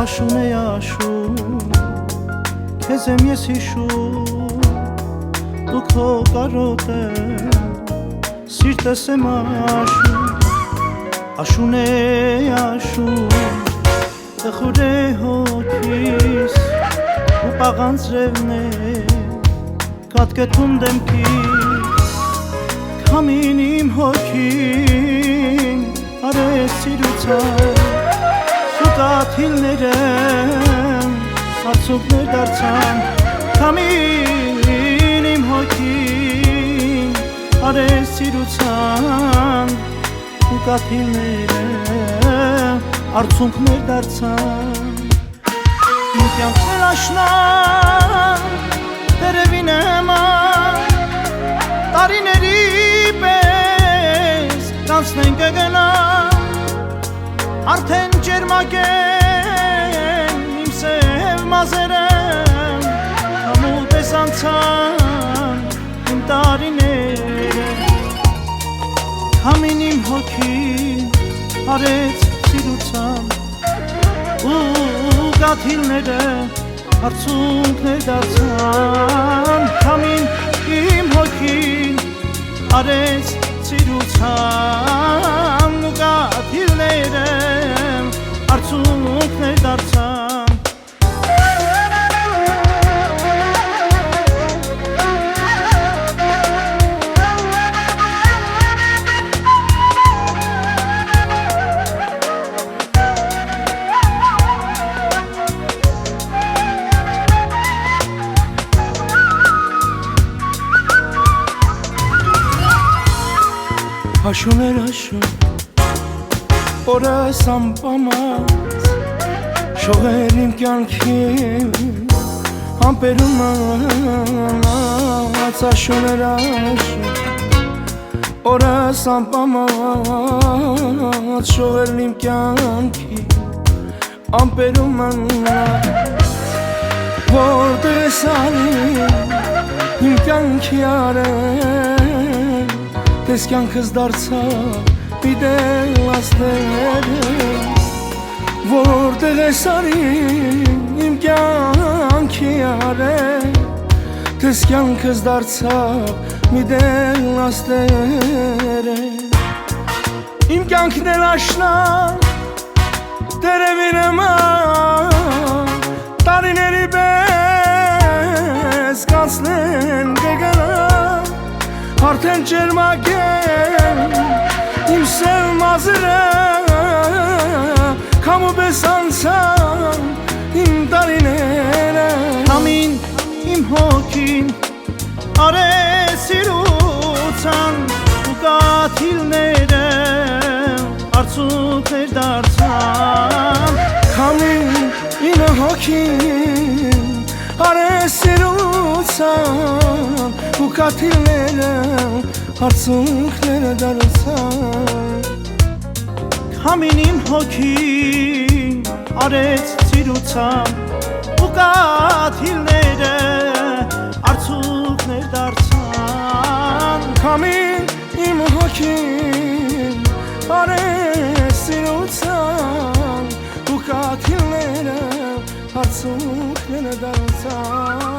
աշուն է աշուն, քեզ եմ ես հիշում, դու քո կարոտ սիրտս եմ աշուն, աշուն է աշուն, տխուր է հոգիս ու պաղանձրևն է կատկետում դեմքիս, քամին իմ հոգին արեց սիրուցան, կաթիլները արցունքներ դարձան, քամին իմ հոգին արեց սիրուցան, ու կաթիլները արցունքներ դարձան, իմ կյանքն աշնան տերևին էման, տարիների պես կանցնեն կգնան, արդեն ջերմագեն իմ սև մազերը, համու պես անցան իմ տարիները, քամին իմ հոգին արեց սիրուցան, ու կաթիլները արցունքներ դարձան, քամին իմ հոգին արեց սիրուցան, ու կաթիլները արցունքներ դարձան, աշուն էր աշուն, օրս ամպամած, շողեր իմ կյանքին, ամպերում անած, աշուն էր աշուն, օրս ամպամած, շողեր իմ կյանքին, ամպերում անած, որտեղ ես արին, իմ կյանքի արեն, Տես կյանքս դարձավ մի դելասներ, որտեղ ես արին իմ կյանքի արեն, Տես կյանքս դարձավ մի դելասներ, իմ կյանքն էլ աշնան տերևին էման, տարիների պես կանցնեն կգնան, արդեն ջերմագեն իմ սև մազերը, քամու պես անցան իմ տարիները, քամին իմ հոգին արեց սիրուցան, ու կաթիլները արցունքներ դարձան, քամին իմ հոգին արեց սիրուցան, ու կաթիլները արցունքները դարձան, քամին իմ հոգին արեց սիրուցան, ու կաթիլները արցունքներ դարձան, քամին իմ հոգին արեց սիրուցան, ու կաթիլները արցունքները դարձան,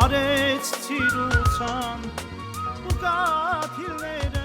արեց սիրուցան, ու կաթիլները